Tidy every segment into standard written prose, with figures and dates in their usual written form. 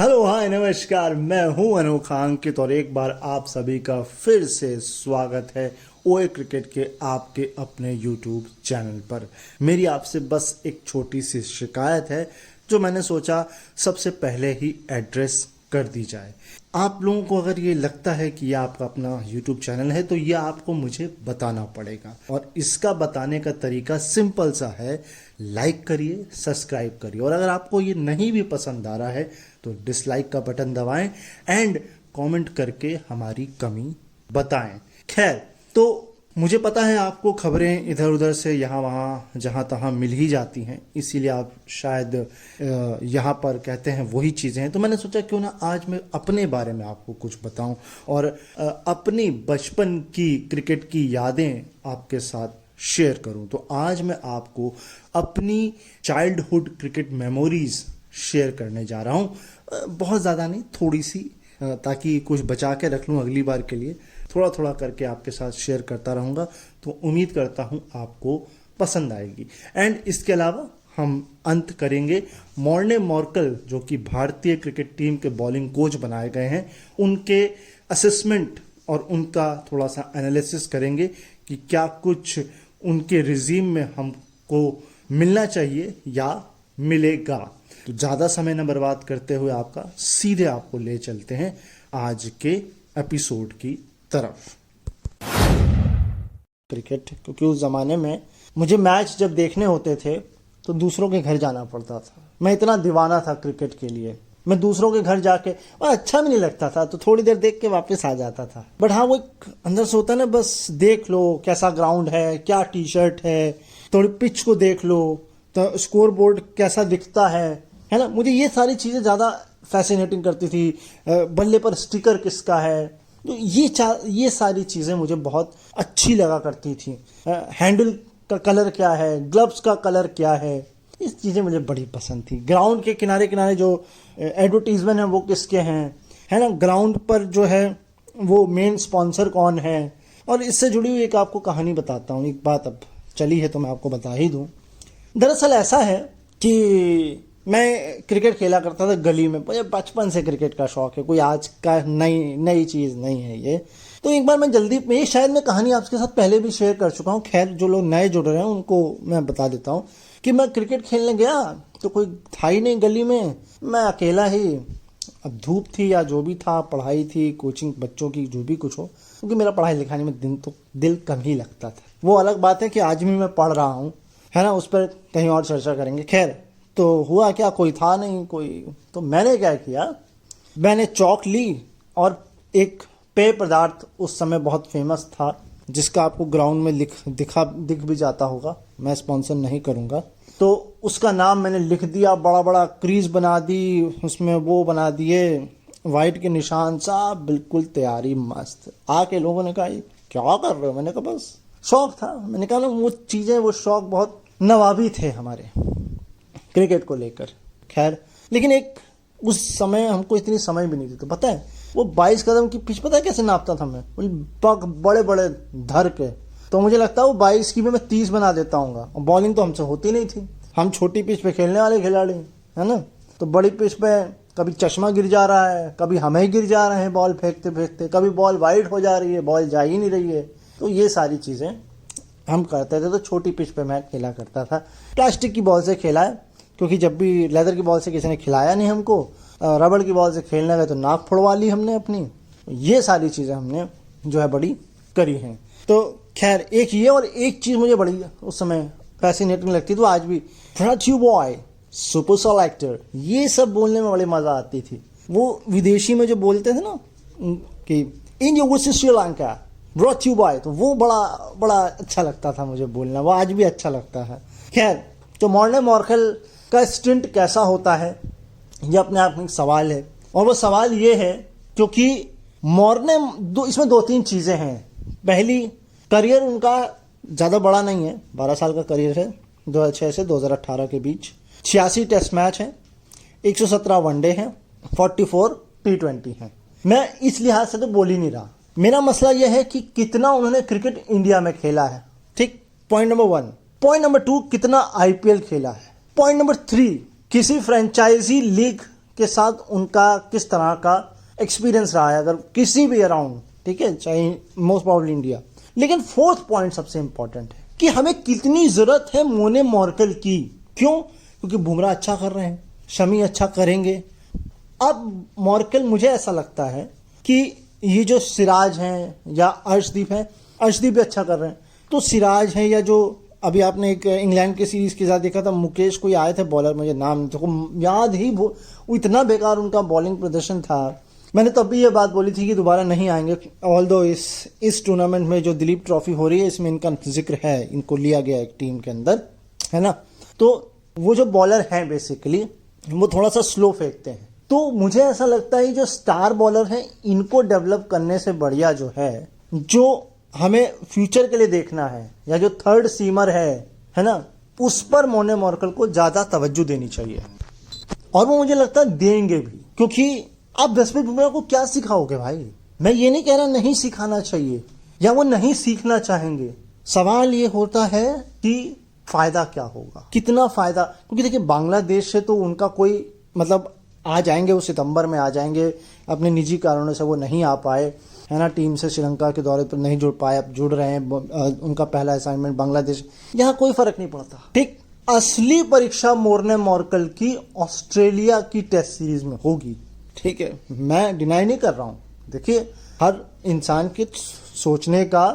Hello hi नमस्कार, मैं हूं अनोखा अंकित और एक बार आप सभी का फिर से स्वागत है ओए क्रिकेट के आपके अपने यूट्यूब चैनल पर। मेरी आपसे बस एक छोटी सी शिकायत है जो मैंने सोचा सबसे पहले ही एड्रेस कर दी जाए। आप लोगों को अगर ये लगता है कि ये आपका अपना यूट्यूब चैनल है तो ये आपको मुझे बताना पड़ेगा और इसका बताने का तरीका सिंपल सा है, लाइक करिए, सब्सक्राइब करिए और अगर आपको ये नहीं भी पसंद आ रहा है तो डिसलाइक का बटन दबाएं एंड कमेंट करके हमारी कमी बताएं। खैर, तो मुझे पता है आपको खबरें इधर उधर से यहाँ वहाँ जहाँ तहाँ मिल ही जाती हैं, इसीलिए आप शायद यहाँ पर कहते हैं वही चीज़ें हैं। तो मैंने सोचा क्यों ना आज मैं अपने बारे में आपको कुछ बताऊं और अपनी बचपन की क्रिकेट की यादें आपके साथ शेयर करूं। तो आज मैं आपको अपनी चाइल्डहुड क्रिकेट मेमोरीज शेयर करने जा रहा हूं। बहुत ज़्यादा नहीं, थोड़ी सी, ताकि कुछ बचा के रख लूं अगली बार के लिए। थोड़ा थोड़ा करके आपके साथ शेयर करता रहूँगा, तो उम्मीद करता हूँ आपको पसंद आएगी। एंड इसके अलावा हम अंत करेंगे मॉर्ने मॉर्कल, जो कि भारतीय क्रिकेट टीम के बॉलिंग कोच बनाए गए हैं, उनके असेसमेंट और उनका थोड़ा सा एनालिसिस करेंगे कि क्या कुछ उनके रिजीम में हमको मिलना चाहिए या मिलेगा। तो ज़्यादा समय न बर्बाद करते हुए सीधे आपको ले चलते हैं आज के एपिसोड की तरफ। क्रिकेट, क्योंकि उस ज़माने में मुझे मैच जब देखने होते थे तो दूसरों के घर जाना पड़ता था। मैं इतना दीवाना था क्रिकेट के लिए, मैं दूसरों के घर जाके, और अच्छा भी नहीं लगता था तो थोड़ी देर देख के वापस आ जाता था। बट हाँ, वो एक अंदर से होता है ना, बस देख लो कैसा ग्राउंड है, क्या टी शर्ट है, थोड़ी पिच को देख लो तो स्कोर बोर्ड कैसा दिखता है ना। मुझे ये सारी चीज़ें ज़्यादा फैसिनेटिंग करती थी। बल्ले पर स्टिकर किसका है, तो ये सारी चीज़ें मुझे बहुत अच्छी लगा करती थी। हैंडल का कलर क्या है, ग्लव्स का कलर क्या है, ये चीज़ें मुझे बड़ी पसंद थी। ग्राउंड के किनारे किनारे जो एडवर्टीजमेंट है वो किसके हैं, है ना। ग्राउंड पर जो है वो मेन स्पॉन्सर कौन है। और इससे जुड़ी हुई एक आपको कहानी बताता हूँ। एक बात अब चली है तो मैं आपको बता ही दूँ। दरअसल ऐसा है कि मैं क्रिकेट खेला करता था गली में। मुझे बचपन से क्रिकेट का शौक है, कोई आज का नई चीज़ नहीं है ये। तो एक बार मैं शायद मैं कहानी आपके साथ पहले भी शेयर कर चुका हूँ। खैर, जो लोग नए जुड़ रहे हैं उनको मैं बता देता हूँ कि मैं क्रिकेट खेलने गया तो कोई था ही नहीं गली में, मैं अकेला ही। अब धूप थी या जो भी था, पढ़ाई थी, कोचिंग बच्चों की, जो भी कुछ हो, क्योंकि मेरा पढ़ाई लिखाने में दिल कम ही लगता था। वो अलग बात है कि आज भी मैं पढ़ रहा हूँ, है ना, उस पर कहीं और चर्चा करेंगे। खैर, तो हुआ क्या, कोई था नहीं कोई। तो मैंने क्या किया, मैंने चौक ली और एक पेय पदार्थ उस समय बहुत फेमस था, जिसका आपको ग्राउंड में दिख भी जाता होगा, मैं स्पॉन्सर नहीं करूँगा। तो उसका नाम मैंने लिख दिया, बड़ा बड़ा क्रीज बना दी, उसमें वो बना दिए वाइट के निशान, सब बिल्कुल तैयारी मस्त। आके लोगों ने कहा क्या कर रहे हो, मैंने कहा बस शौक था। मैंने कहा ना, वो चीज़ें, वो शौक बहुत नवाबी थे हमारे क्रिकेट को लेकर। खैर, लेकिन एक उस समय हमको इतनी समझ भी नहीं थी। तो पता है वो 22 कदम की पिच पता है कैसे नापता था मैं, पग बड़े बड़े धर के। तो मुझे लगता है वो 22 की भी मैं 30 बना देता हूँ। और बॉलिंग तो हमसे होती नहीं थी, हम छोटी पिच पे खेलने वाले खिलाड़ी, है ना। तो बड़ी पिच पे कभी चश्मा गिर जा रहा है, कभी हमें गिर जा रहे हैं बॉल फेंकते फेंकते, कभी बॉल वाइड हो जा रही है, बॉल जा ही नहीं रही है। तो ये सारी चीज़ें हम करते थे। तो छोटी पिच पे मैं खेला करता था। प्लास्टिक की बॉल से खेला है, क्योंकि जब भी लेदर की बॉल से किसी ने खिलाया नहीं हमको। रबड़ की बॉल से खेलने गए तो नाक फोड़वा ली हमने अपनी। ये सारी चीज़ें हमने जो है बड़ी करी हैं। तो खैर, एक ये और एक चीज़ मुझे बड़ी उस समय फैसिनेटिंग लगती थी, तो आज भी brought you boy super selector, ये सब बोलने में बड़ी मज़ा आती थी। वो विदेशी में जो बोलते थे ना कि in your wish Sri Lanka brought you boy, तो वो बड़ा बड़ा अच्छा लगता था मुझे बोलना, वो आज भी अच्छा लगता है। खैर, तो मॉर्ने मॉर्कल का स्टिंट कैसा होता है, ये अपने आप में एक सवाल है। और वो सवाल ये है क्योंकि इसमें 2-3 चीज़ें हैं। पहली, करियर उनका ज़्यादा बड़ा नहीं है, 12 साल का करियर है, 2006 से 2018 के बीच। 86 टेस्ट मैच हैं, 117 वनडे हैं, 44 T20 हैं। मैं इस लिहाज से तो बोल ही नहीं रहा। मेरा मसला यह है कि कितना उन्होंने क्रिकेट इंडिया में खेला है, ठीक, पॉइंट नंबर 1। पॉइंट नंबर 2, कितना IPL खेला है। पॉइंट नंबर 3, किसी फ्रेंचाइजी लीग के साथ उनका किस तरह का एक्सपीरियंस रहा है, अगर किसी भी अराउंड, ठीक है, चाहे मोस्ट प्रॉब्ली इंडिया। लेकिन फोर्थ पॉइंट सबसे इंपॉर्टेंट है कि हमें कितनी जरूरत है मोने मॉर्कल की। क्यों? क्योंकि बुमराह अच्छा कर रहे हैं, शमी अच्छा करेंगे। अब मॉर्कल, मुझे ऐसा लगता है कि ये जो सिराज हैं या अर्शदीप हैं, अर्शदीप भी अच्छा कर रहे हैं, तो सिराज हैं या जो अभी आपने एक इंग्लैंड के सीरीज के साथ देखा था, मुकेश कोई आए थे बॉलर, मुझे नाम तो याद ही, वो इतना बेकार उनका बॉलिंग प्रदर्शन था। मैंने तब भी ये बात बोली थी कि दोबारा नहीं आएंगे। ऑल्दो इस टूर्नामेंट में जो दिलीप ट्रॉफी हो रही है, इसमें इनका जिक्र है, इनको लिया गया एक टीम के अंदर, है ना। तो वो जो बॉलर हैं बेसिकली वो थोड़ा सा स्लो फेंकते हैं। तो मुझे ऐसा लगता है जो स्टार बॉलर हैं इनको डेवलप करने से बढ़िया जो है, जो हमें फ्यूचर के लिए देखना है, या जो थर्ड सीमर है ना, उस पर मोने मॉर्कल को ज्यादा तवज्जो देनी चाहिए। और वो मुझे लगता है देंगे भी, क्योंकि आप जसप्रीत बुमराह को क्या सिखाओगे भाई। मैं ये नहीं कह रहा नहीं सिखाना चाहिए या वो नहीं सीखना चाहेंगे, सवाल ये होता है कि फायदा क्या होगा, कितना फायदा। क्योंकि देखिए बांग्लादेश से तो उनका कोई मतलब, आ जाएंगे वो सितंबर में आ जाएंगे, अपने निजी कारणों से वो नहीं आ पाए, है ना, टीम से श्रीलंका के दौरे पर नहीं जुड़ पाए, अब जुड़ रहे हैं। उनका पहला असाइनमेंट बांग्लादेश, यहाँ कोई फर्क नहीं पड़ता, ठीक। असली परीक्षा मोर्ने मॉर्कल की ऑस्ट्रेलिया की टेस्ट सीरीज में होगी, ठीक है, मैं डिनाई नहीं कर रहा हूं। देखिए हर इंसान के सोचने का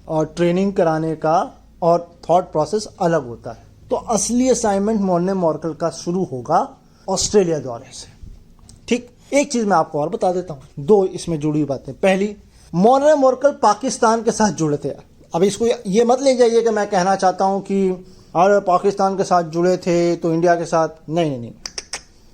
और ट्रेनिंग कराने का और थॉट प्रोसेस अलग होता है। तो असली असाइनमेंट मोर्ने मॉर्कल का शुरू होगा ऑस्ट्रेलिया दौरे से, ठीक। एक चीज मैं आपको और बता देता हूं, दो इसमें जुड़ी हुई बातें। पहली, मोर्ने मॉर्कल पाकिस्तान के साथ जुड़े थे। अब इसको ये मत ले जाइए कि मैं कहना चाहता हूं कि और पाकिस्तान के साथ जुड़े थे तो इंडिया के साथ, नहीं।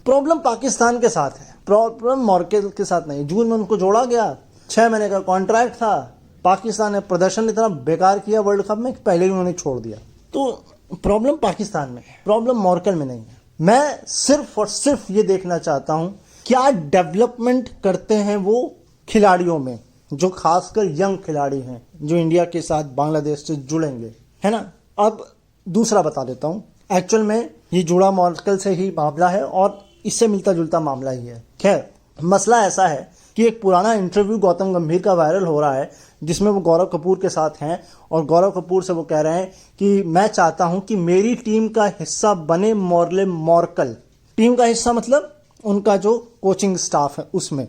प्रॉब्लम पाकिस्तान के साथ है, प्रॉब्लम मॉर्कल के साथ नहीं। जून में उनको जोड़ा गया, 6 महीने का कॉन्ट्रैक्ट था, पाकिस्तान ने प्रदर्शन इतना बेकार किया वर्ल्ड कप में, पहले ही उन्होंने छोड़ दिया। तो प्रॉब्लम पाकिस्तान में है, प्रॉब्लम मॉर्कल में नहीं है। मैं सिर्फ और सिर्फ ये देखना चाहता हूं क्या डेवलपमेंट करते हैं वो खिलाड़ियों में, जो खासकर यंग खिलाड़ी हैं, जो इंडिया के साथ बांग्लादेश से जुड़ेंगे, है ना। अब दूसरा बता देता हूं, एक्चुअल में ये जुड़ा मॉर्कल से ही मामला है और इससे मिलता जुलता मामला ही है। खैर, मसला ऐसा है कि एक पुराना इंटरव्यू गौतम गंभीर का वायरल हो रहा है, जिसमें वो गौरव कपूर के साथ हैं और गौरव कपूर से वो कह रहे हैं कि मैं चाहता हूं कि मेरी टीम का हिस्सा बने मोर्ने मॉर्कल। टीम का हिस्सा मतलब उनका जो कोचिंग स्टाफ है उसमें।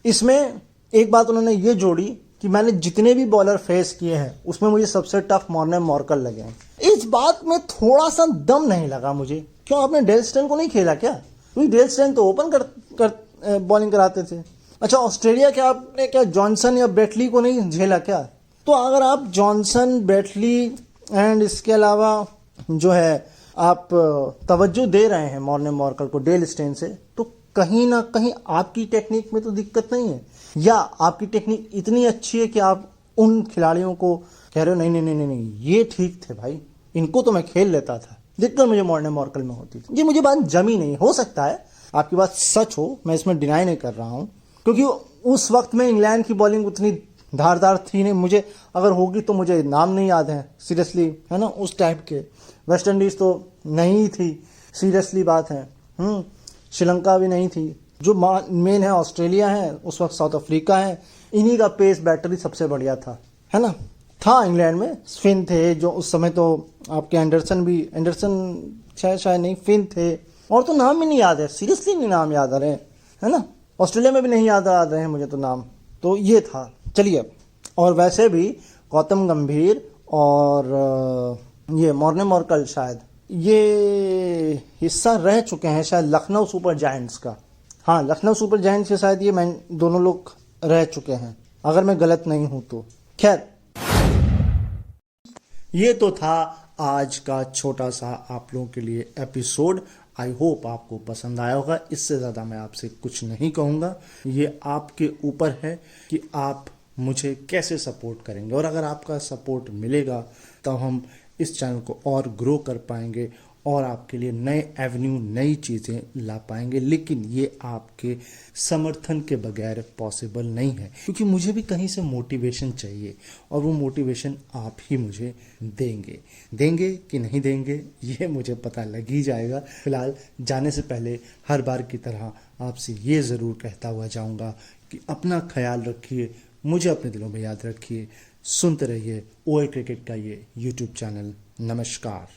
इसमें एक बात उन्होंने ये जोड़ी कि मैंने जितने भी बॉलर फेस किए हैं उसमें मुझे सबसे टफ मोर्ने मॉर्कल लगे हैं। इस बात में थोड़ा सा दम नहीं लगा मुझे। क्यों, आपने डेल स्टेन को नहीं खेला क्या? क्योंकि डेल स्टेन तो ओपन कर बॉलिंग कराते थे। अच्छा, ऑस्ट्रेलिया के आपने क्या जॉनसन या ब्रेटली को नहीं झेला क्या? तो अगर आप जॉनसन, ब्रेटली एंड इसके अलावा जो है आप तवज्जो दे रहे हैं मोर्ने मॉर्कल को डेल स्टेन से, तो कहीं ना कहीं आपकी टेक्निक में तो दिक्कत नहीं है, या आपकी टेक्निक इतनी अच्छी है कि आप उन खिलाड़ियों को कह रहे हो नहीं नहीं नहीं नहीं, नहीं ये ठीक थे भाई, इनको तो मैं खेल लेता था। दिक्कत मुझे मोर्ने मॉर्कल में होती थी। ये मुझे बात जमी नहीं। हो सकता है आपकी बात सच हो, मैं इसमें डिनाई नहीं कर रहा हूं, क्योंकि उस वक्त में इंग्लैंड की बॉलिंग उतनी धारदार थी नहीं। मुझे अगर होगी तो मुझे नाम नहीं याद है सीरियसली, है ना, उस टाइप के। वेस्ट इंडीज तो नहीं थी, सीरियसली बात है। श्रीलंका भी नहीं थी। जो मेन है ऑस्ट्रेलिया है, उस वक्त साउथ अफ्रीका है। इन्हीं का पेस बैटरी सबसे बढ़िया था, है ना। था इंग्लैंड में फिन थे, जो उस समय तो आपके एंडरसन शायद नहीं, फिन थे, और तो नाम ही नहीं याद है, सीरियसली नहीं नाम याद आ रहे हैं, है ना। ऑस्ट्रेलिया में भी नहीं याद आ रहे हैं मुझे तो नाम। तो ये था। चलिए, और वैसे भी गौतम गंभीर और ये मोर्ने मॉर्कल शायद ये हिस्सा रह चुके हैं शायद लखनऊ सुपर जायंट्स का। हाँ, लखनऊ सुपर जायंट्स के शायद ये दोनों लोग रह चुके हैं, अगर मैं गलत नहीं हूं तो। खैर, ये तो था आज का छोटा सा आप लोगों के लिए एपिसोड। आई होप आपको पसंद आया होगा। इससे ज़्यादा मैं आपसे कुछ नहीं कहूँगा। ये आपके ऊपर है कि आप मुझे कैसे सपोर्ट करेंगे, और अगर आपका सपोर्ट मिलेगा तो हम इस चैनल को और ग्रो कर पाएंगे और आपके लिए नए एवेन्यू, नई चीज़ें ला पाएंगे, लेकिन ये आपके समर्थन के बगैर पॉसिबल नहीं है, क्योंकि मुझे भी कहीं से मोटिवेशन चाहिए और वो मोटिवेशन आप ही मुझे देंगे। देंगे कि नहीं देंगे ये मुझे पता लग ही जाएगा। फिलहाल जाने से पहले हर बार की तरह आपसे ये ज़रूर कहता हुआ जाऊंगा कि अपना ख्याल रखिए, मुझे अपने दिलों में याद रखिए, सुनते रहिए ओए क्रिकेट का ये यूट्यूब चैनल। नमस्कार।